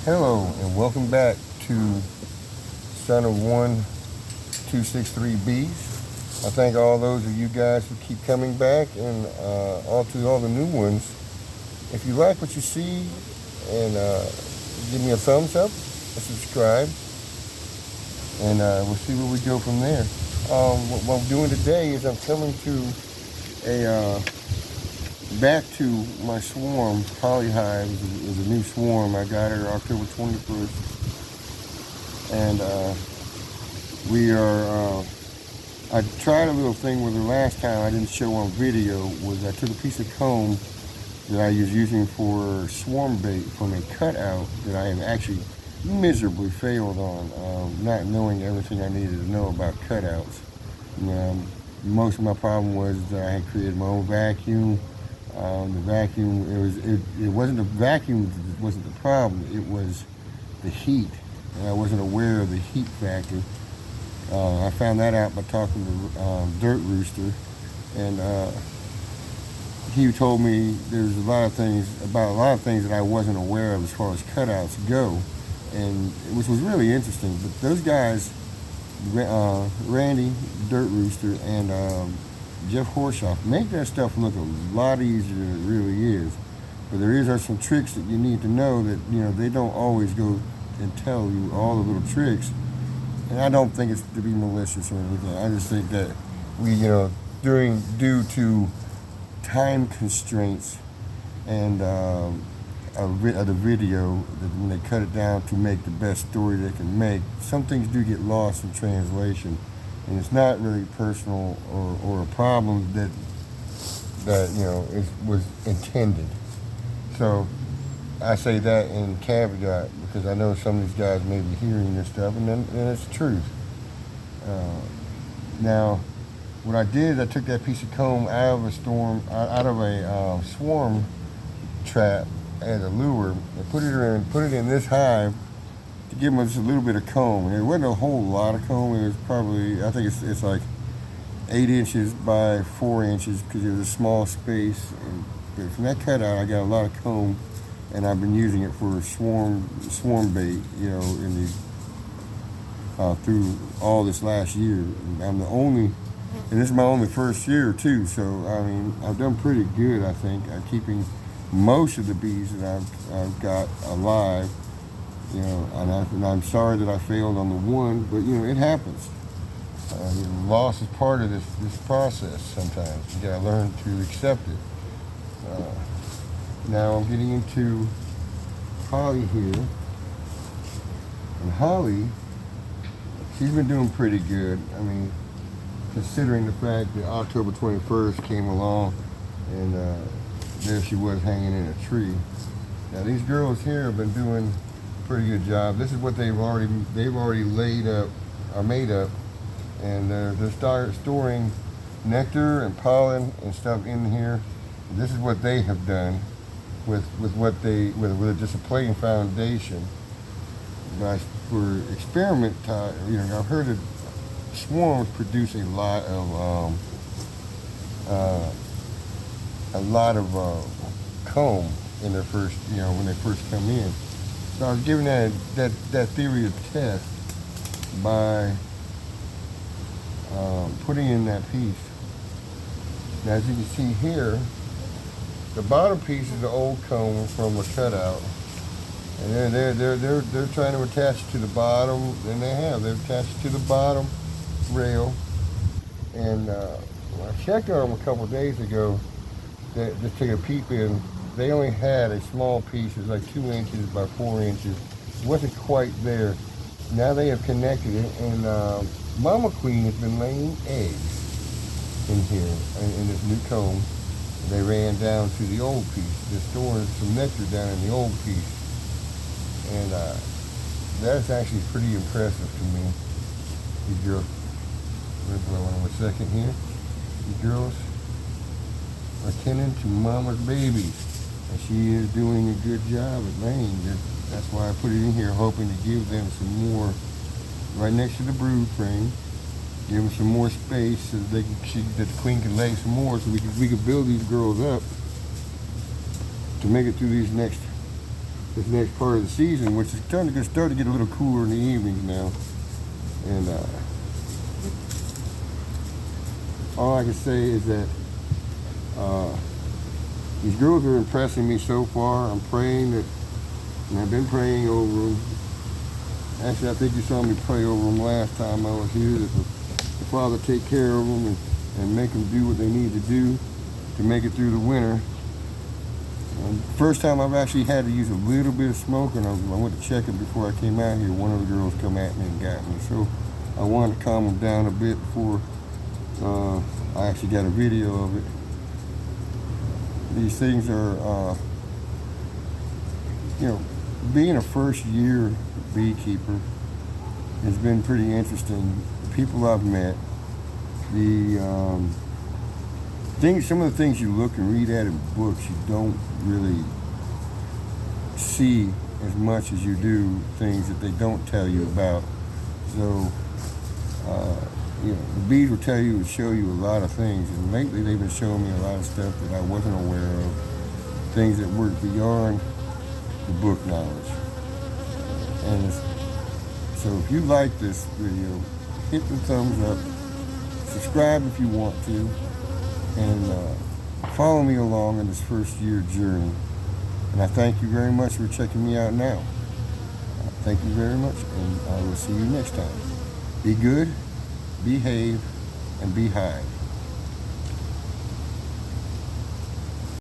Hello and welcome back to Son of 1263Bs. I thank all those of you guys who keep coming back and all the new ones. If you like what you see, and give me a thumbs up and subscribe, and we'll see where we go from there. What I'm doing today is I'm coming to back to my swarm. CastleHives is a new swarm. I got her October 21st, and I tried a little thing with her last time. I didn't show on video. Was I took a piece of comb that I was using for swarm bait from a cutout that I have actually miserably failed on, not knowing everything I needed to know about cutouts. Most of my problem was that I had created my own vacuum. The vacuum, it wasn't the vacuum that wasn't the problem, it was the heat, and I wasn't aware of the heat factor. I found that out by talking to Dirt Rooster, and he told me there's a lot of things that I wasn't aware of as far as cutouts go, and which was really interesting. But those guys, Randy, Dirt Rooster, and Jeff Horshoff, make that stuff look a lot easier than it really is. But are some tricks that you need to know that, they don't always go and tell you all the little tricks. And I don't think it's to be malicious or anything. I just think that due to time constraints and the video, that when they cut it down to make the best story they can make, some things do get lost in translation. And it's not really personal or a problem that was intended. So I say that in caveat because I know some of these guys may be hearing this stuff, and it's the truth. Now, what I did, I took that piece of comb out of a swarm trap as a lure and put it in this hive to give them just a little bit of comb. And it wasn't a whole lot of comb. It was probably, I think it's like 8 inches by 4 inches because it was a small space. But from that cutout, I got a lot of comb, and I've been using it for swarm bait, in the through all this last year. And this is my only first year too. So I mean, I've done pretty good, I think, at keeping most of the bees that I've got alive. And I'm sorry that I failed on the one, but it happens. Loss is part of this process. Sometimes you gotta learn to accept it. Now I'm getting into Holly here, and Holly, she's been doing pretty good. I mean, considering the fact that October 21st came along, and there she was hanging in a tree. Now these girls here have been doing a pretty good job. This is what they've already laid up or made up, and they're storing nectar and pollen and stuff in here. This is what they have done with just a plain foundation. But for experiment time, I've heard that swarms produce a lot of comb in their first, when they first come in. So I was giving that theory a test by putting in that piece. Now, as you can see here, the bottom piece is the old comb from the cutout, and they're trying to attach it to the bottom, and they've attached it to the bottom rail. And when I checked on them a couple of days ago, just took a peep in. They only had a small piece. It was like 2 inches by 4 inches. It wasn't quite there. Now they have connected it, and Mama Queen has been laying eggs in here in this new comb. They ran down to the old piece. They're storing some nectar down in the old piece, and that's actually pretty impressive to me. These girls, hold on a second here. These girls are tending to Mama's babies, and she is doing a good job at laying. That's why I put it in here, hoping to give them some more right next to the brood frame. Give them some more space so that the queen can lay some more, so we can build these girls up to make it through these next this next part of the season, which is starting to get a little cooler in the evenings now. And all I can say is that these girls are impressing me so far. I'm praying that, and I've been praying over them. Actually, I think you saw me pray over them last time I was here, that the Father take care of them and make them do what they need to do to make it through the winter. First time I've actually had to use a little bit of smoke, and I went to check it before I came out here. One of the girls come at me and got me. So I wanted to calm them down a bit before I actually got a video of it. These things are, you know, being a first year beekeeper has been pretty interesting. The people I've met, some of the things you look and read at in books, you don't really see as much as you do things that they don't tell you about. So, you know, the bees will tell you and show you a lot of things, and lately they've been showing me a lot of stuff that I wasn't aware of, things that were beyond the book knowledge. And so if you like this video, hit the thumbs up, subscribe if you want to, and follow me along in this first year journey. And I thank you very much for checking me out now. Thank you very much, and I will see you next time. Be good, behave, and be hive.